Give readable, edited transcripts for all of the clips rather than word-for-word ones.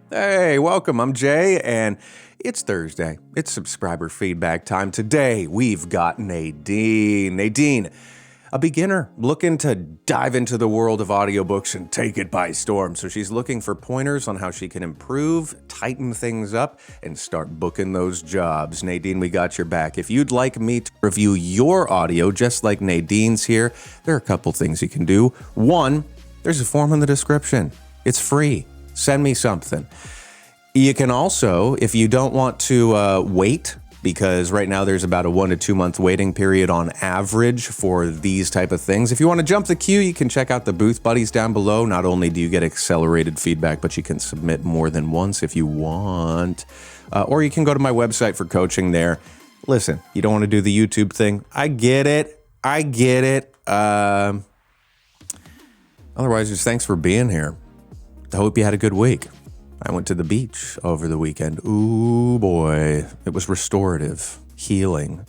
Hey, welcome. I'm Jay, and it's Thursday. It's subscriber feedback time. Today, we've got Nadine. Nadine, a beginner looking to dive into the world of audiobooks and take it by storm. So she's looking for pointers on how she can improve, tighten things up, and start booking those jobs. Nadine, we got your back. If you'd like me to review your audio, just like Nadine's here, there are a couple things you can do. One, there's a form in the description. It's free. Send me something. You can also, if you don't want to wait, because right now there's about a 1 to 2 month waiting period on average for these type of things. If you want to jump the queue, you can check out the booth buddies down below. Not only do you get accelerated feedback, but you can submit more than once if you want. Or you can go to my website for coaching there. Listen, you don't want to do the YouTube thing. I get it. Otherwise, just thanks for being here. I hope you had a good week. I went to the beach over the weekend. Ooh, boy. It was restorative, healing.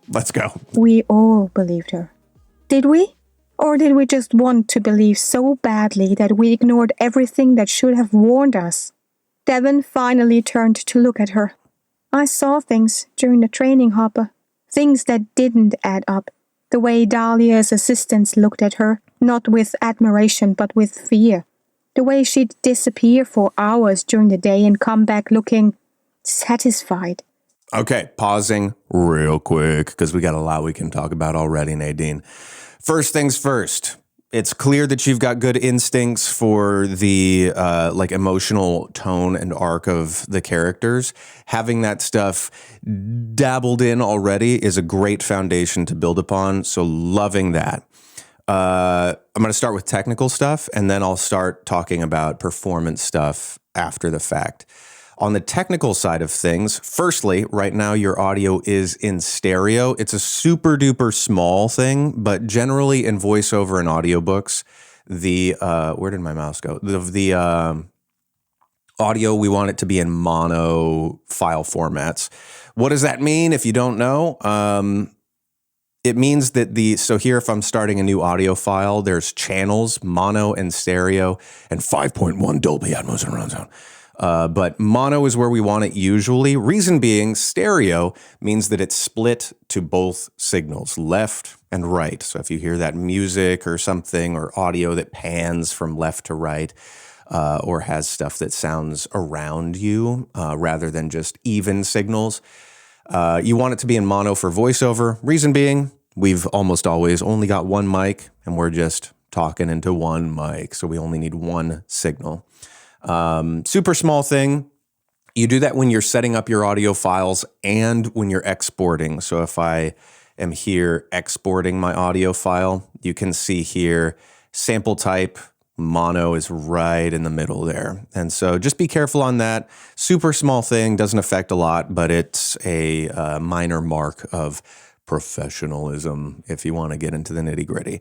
Let's go. We all believed her. Did we? Or did we just want to believe so badly that we ignored everything that should have warned us? Devon finally turned to look at her. I saw things during the training, Hopper. Things that didn't add up. The way Dahlia's assistants looked at her, not with admiration but with fear. The way she'd disappear for hours during the day and come back looking satisfied. Okay, pausing real quick because we got a lot we can talk about already, Nadine. First things first. It's clear that you've got good instincts for the emotional tone and arc of the characters. Having that stuff dabbled in already is a great foundation to build upon, so loving that. I'm going to start with technical stuff, and then I'll start talking about performance stuff after the fact. On the technical side of things, firstly, right now your audio is in stereo. It's a super duper small thing, but generally in VoiceOver and audiobooks, where did my mouse go? The audio, we want it to be in mono file formats. What does that mean if you don't know? It means that so here if I'm starting a new audio file, there's channels, mono and stereo, and 5.1 Dolby Atmos and surround sound. But mono is where we want it usually. Reason being, stereo means that it's split to both signals, left and right. So if you hear that music or something or audio that pans from left to right, or has stuff that sounds around you rather than just even signals, you want it to be in mono for VoiceOver. Reason being, we've almost always only got one mic and we're just talking into one mic. So we only need one signal. Super small thing. You do that when you're setting up your audio files and when you're exporting. So if I am here exporting my audio file, you can see here sample type mono is right in the middle there. And so just be careful on that. Super small thing, doesn't affect a lot, but it's a minor mark of professionalism if you want to get into the nitty-gritty.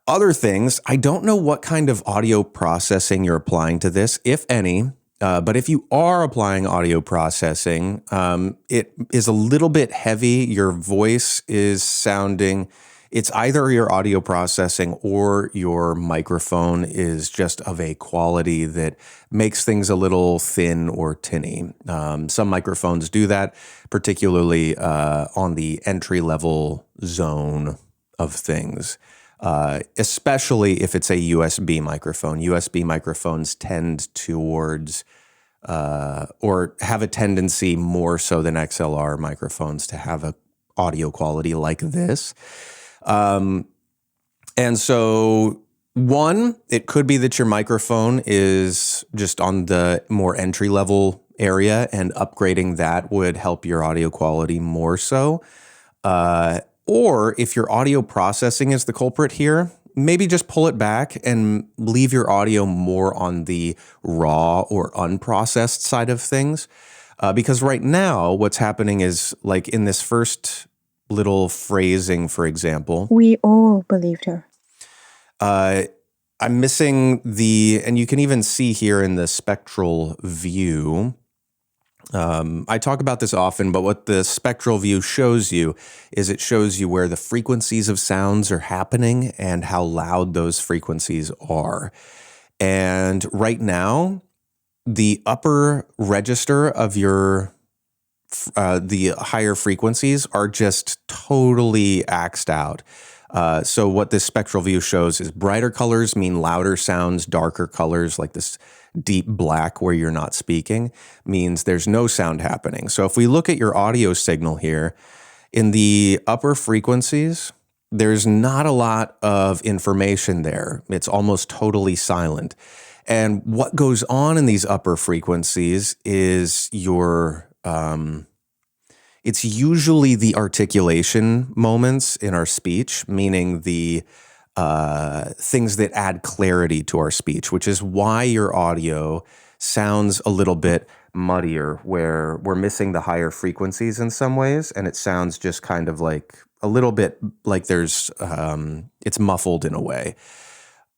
Other things, I don't know what kind of audio processing you're applying to this, if any, but if you are applying audio processing, it is a little bit heavy. Your voice is sounding, it's either your audio processing or your microphone is just of a quality that makes things a little thin or tinny. Some microphones do that, particularly on the entry-level zone of things. Especially if it's a USB microphone. USB microphones tend towards, or have a tendency more so than XLR microphones to have a audio quality like this. And so one, it could be that your microphone is just on the more entry level area and upgrading that would help your audio quality more so. Or if your audio processing is the culprit here, maybe just pull it back and leave your audio more on the raw or unprocessed side of things. Because right now, what's happening is like in this first little phrasing, for example. We all believed her. I'm missing and you can even see here in the spectral view, I talk about this often, but what the spectral view shows you is it shows you where the frequencies of sounds are happening and how loud those frequencies are. And right now, the upper register of your the higher frequencies are just totally axed out. So what this spectral view shows is brighter colors mean louder sounds, darker colors like this deep black where you're not speaking means there's no sound happening. So if we look at your audio signal here, in the upper frequencies, there's not a lot of information there. It's almost totally silent. And what goes on in these upper frequencies is it's usually the articulation moments in our speech, meaning the things that add clarity to our speech, which is why your audio sounds a little bit muddier, where we're missing the higher frequencies in some ways, and it sounds just kind of like a little bit like it's muffled in a way.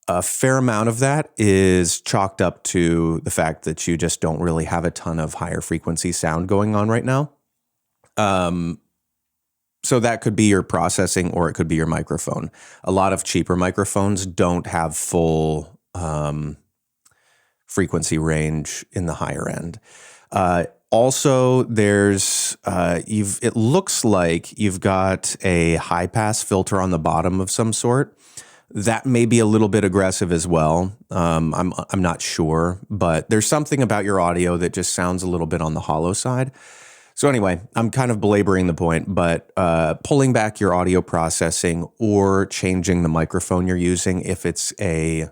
A fair amount of that is chalked up to the fact that you just don't really have a ton of higher frequency sound going on right now. So that could be your processing or it could be your microphone. A lot of cheaper microphones don't have full frequency range in the higher end. Also, there's it looks like you've got a high pass filter on the bottom of some sort. That may be a little bit aggressive as well. I'm not sure, but there's something about your audio that just sounds a little bit on the hollow side. So anyway, I'm kind of belaboring the point, but pulling back your audio processing or changing the microphone you're using, if it's a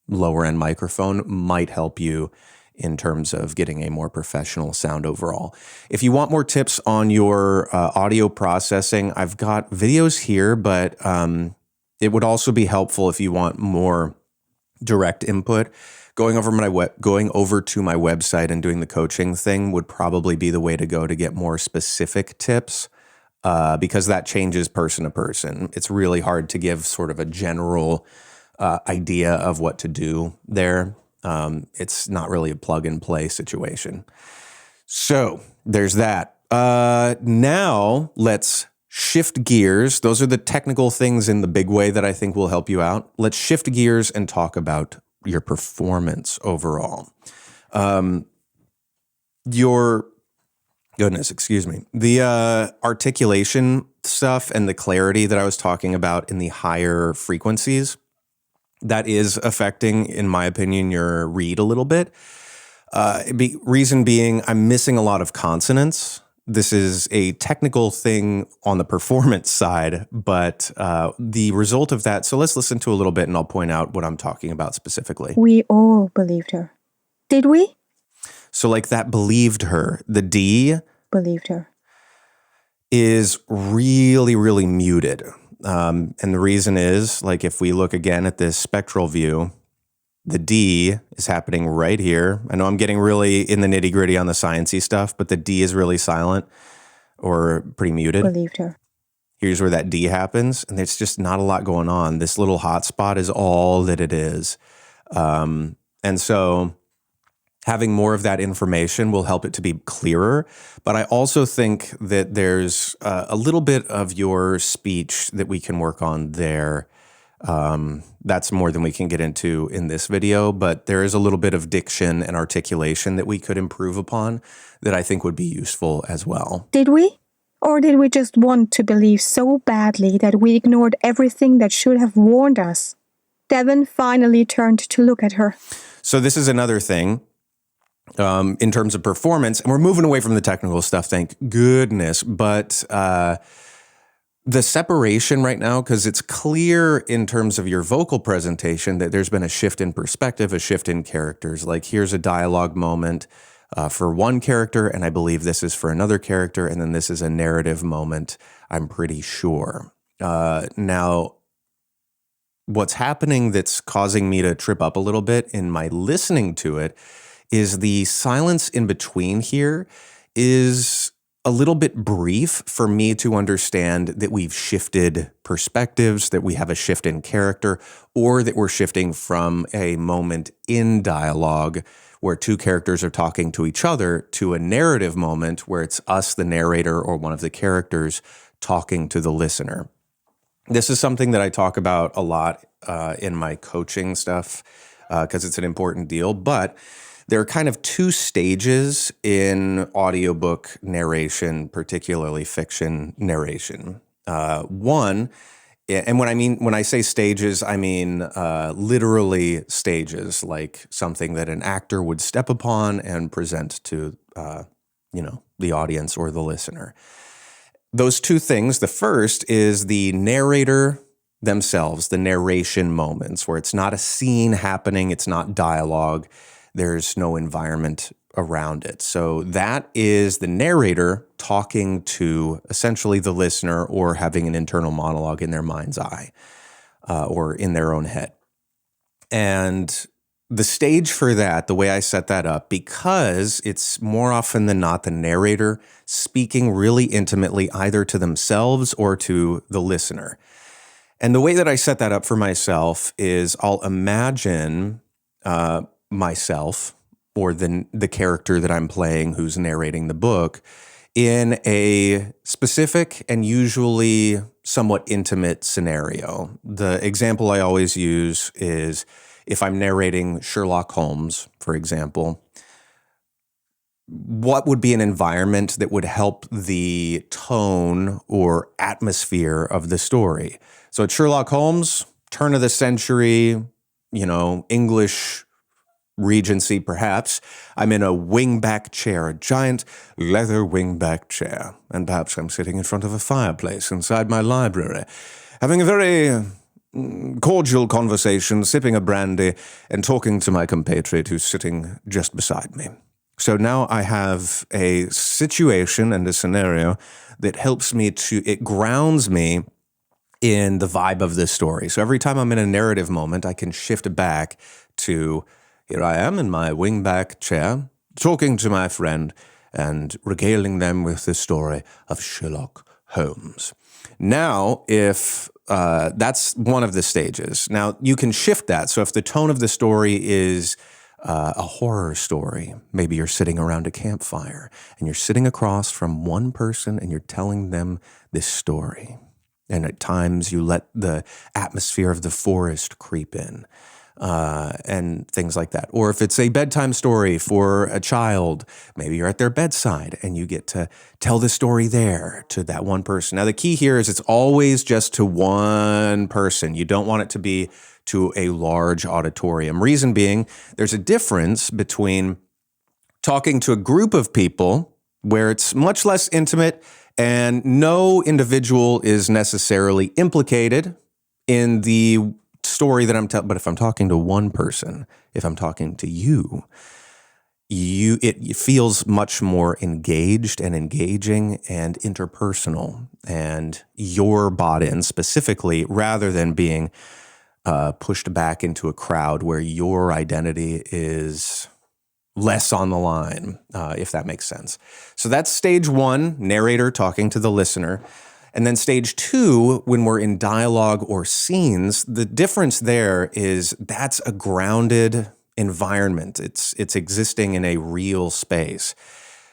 lower end microphone, might help you in terms of getting a more professional sound overall. If you want more tips on your audio processing, I've got videos here, but it would also be helpful if you want more direct input. Going over to my website and doing the coaching thing would probably be the way to go to get more specific tips, because that changes person to person. It's really hard to give sort of a general idea of what to do there. It's not really a plug and play situation. So there's that. Now let's shift gears. Those are the technical things in the big way that I think will help you out. Let's shift gears and talk about your performance overall. The articulation stuff and the clarity that I was talking about in the higher frequencies, that is affecting, in my opinion, your read a little bit. Reason being, I'm missing a lot of consonants. This is a technical thing on the performance side, but the result of that, so let's listen to a little bit and I'll point out what I'm talking about specifically. We all believed her. Did we? So like that believed her, the D Believed her. is really, really muted. And the reason is, like if we look again at this spectral view, the D is happening right here. I know I'm getting really in the nitty gritty on the sciencey stuff, but the D is really silent or pretty muted. Believed her. Here's where that D happens, and there's just not a lot going on. This little hot spot is all that it is. And so having more of that information will help it to be clearer. But I also think that there's a little bit of your speech that we can work on there. That's more than we can get into in this video, but there is a little bit of diction and articulation that we could improve upon that I think would be useful as well. Did we? Or did we just want to believe so badly that we ignored everything that should have warned us? Devon finally turned to look at her. So this is another thing in terms of performance, and we're moving away from the technical stuff, thank goodness, but the separation right now, because it's clear in terms of your vocal presentation that there's been a shift in perspective, a shift in characters. Like here's a dialogue moment for one character, and I believe this is for another character, and then this is a narrative moment, I'm pretty sure. Now, what's happening that's causing me to trip up a little bit in my listening to it is the silence in between here is a little bit brief for me to understand that we've shifted perspectives, that we have a shift in character, or that we're shifting from a moment in dialogue where two characters are talking to each other to a narrative moment where it's us, the narrator, or one of the characters talking to the listener. This is something that I talk about a lot in my coaching stuff. because it's an important deal. But there are kind of two stages in audiobook narration, particularly fiction narration. One, and when I say stages, I mean literally stages, like something that an actor would step upon and present to, the audience or the listener. Those two things, the first is the narrator themselves, the narration moments, where it's not a scene happening, it's not dialogue, there's no environment around it. So that is the narrator talking to essentially the listener or having an internal monologue in their mind's eye or in their own head. And the stage for that, the way I set that up, because it's more often than not the narrator speaking really intimately either to themselves or to the listener. And the way that I set that up for myself is I'll imagine myself or the character that I'm playing who's narrating the book in a specific and usually somewhat intimate scenario. The example I always use is if I'm narrating Sherlock Holmes, for example, what would be an environment that would help the tone or atmosphere of the story? So at Sherlock Holmes, turn of the century, English Regency perhaps, I'm in a wingback chair, a giant leather wingback chair, and perhaps I'm sitting in front of a fireplace inside my library, having a very cordial conversation, sipping a brandy, and talking to my compatriot who's sitting just beside me. So now I have a situation and a scenario that helps me it grounds me in the vibe of this story. So every time I'm in a narrative moment, I can shift back to, here I am in my wingback chair, talking to my friend and regaling them with the story of Sherlock Holmes. Now, if that's one of the stages. Now, you can shift that. So if the tone of the story is a horror story, maybe you're sitting around a campfire and you're sitting across from one person and you're telling them this story. And at times you let the atmosphere of the forest creep in. And things like that. Or if it's a bedtime story for a child, maybe you're at their bedside and you get to tell the story there to that one person. Now, the key here is it's always just to one person. You don't want it to be to a large auditorium. Reason being, there's a difference between talking to a group of people where it's much less intimate and no individual is necessarily implicated in the story that I'm telling. But if I'm talking to one person, if I'm talking to you, it feels much more engaged and engaging and interpersonal, and you're bought in specifically rather than being pushed back into a crowd where your identity is less on the line, if that makes sense. So that's stage one, narrator talking to the listener. And then stage two, when we're in dialogue or scenes, the difference there is that's a grounded environment. It's existing in a real space,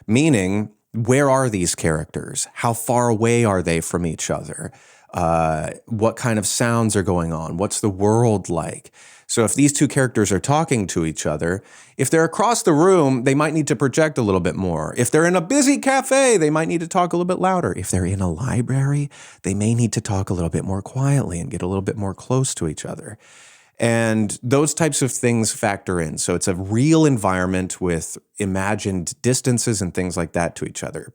meaning where are these characters? How far away are they from each other? What kind of sounds are going on? What's the world like? So if these two characters are talking to each other, if they're across the room, they might need to project a little bit more. If they're in a busy cafe, they might need to talk a little bit louder. If they're in a library, they may need to talk a little bit more quietly and get a little bit more close to each other. And those types of things factor in. So it's a real environment with imagined distances and things like that to each other.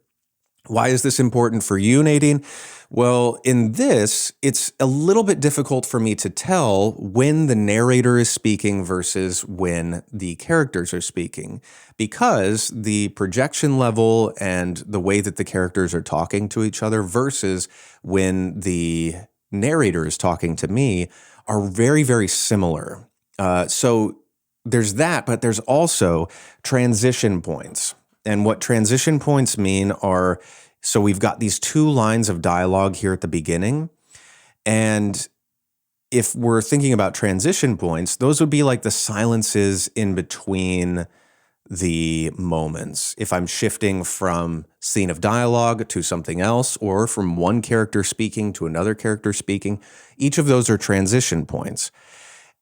Why is this important for you, Nadine? Well, in this, it's a little bit difficult for me to tell when the narrator is speaking versus when the characters are speaking, because the projection level and the way that the characters are talking to each other versus when the narrator is talking to me are very, very similar. So there's that, but there's also transition points. And what transition points mean are, so we've got these two lines of dialogue here at the beginning. And if we're thinking about transition points, those would be like the silences in between the moments. If I'm shifting from scene of dialogue to something else, or from one character speaking to another character speaking, each of those are transition points.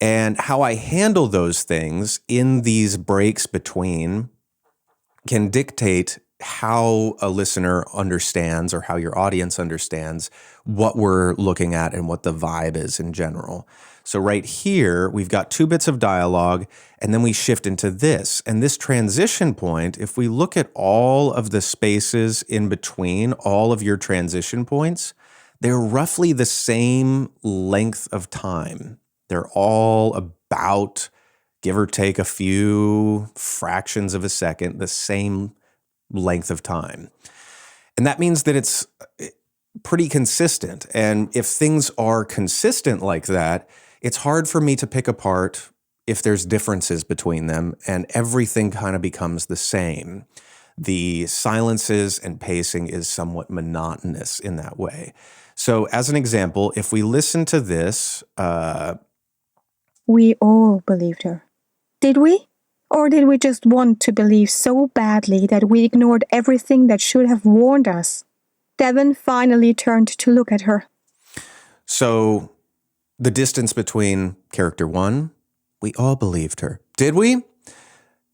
And how I handle those things in these breaks between can dictate how a listener understands or how your audience understands what we're looking at and what the vibe is in general. So right here, we've got 2 bits of dialogue, and then we shift into this. And this transition point, if we look at all of the spaces in between all of your transition points, they're roughly the same length of time. They're all about, give or take a few fractions of a second, the same length of time. And that means that it's pretty consistent. And if things are consistent like that, it's hard for me to pick apart if there's differences between them, and everything kind of becomes the same. The silences and pacing is somewhat monotonous in that way. So as an example, if we listen to this, We all believed her. Did we? Or did we just want to believe so badly that we ignored everything that should have warned us? Devon finally turned to look at her. So the distance between character 1, we all believed her. Did we?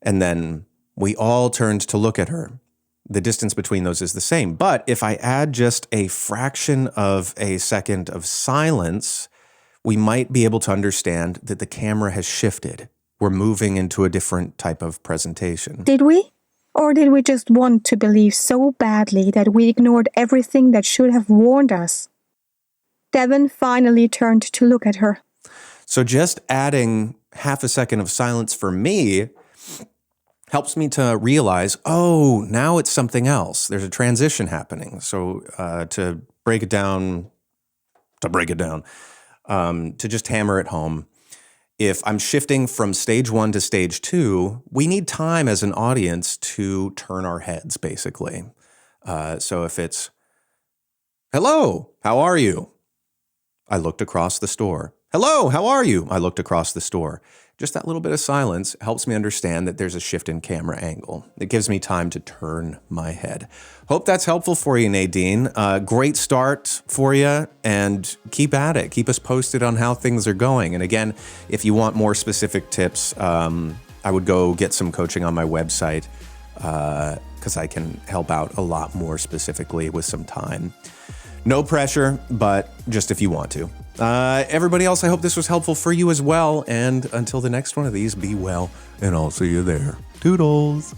And then we all turned to look at her. The distance between those is the same. But if I add just a fraction of a second of silence, we might be able to understand that the camera has shifted. We're moving into a different type of presentation. Did we? Or did we just want to believe so badly that we ignored everything that should have warned us? Devon finally turned to look at her. So just adding half a second of silence for me helps me to realize, oh, now it's something else. There's a transition happening. So to break it down, to just hammer it home, if I'm shifting from stage 1 to stage 2, we need time as an audience to turn our heads, basically. So if it's, hello, how are you? I looked across the store. Hello, how are you? I looked across the store. Just that little bit of silence helps me understand that there's a shift in camera angle. It gives me time to turn my head. Hope that's helpful for you, Nadine. Great start for you, and keep at it. Keep us posted on how things are going. And again, if you want more specific tips, I would go get some coaching on my website because I can help out a lot more specifically with some time. No pressure, but just if you want to. Everybody else, I hope this was helpful for you as well. And until the next one of these, be well, and I'll see you there. Toodles.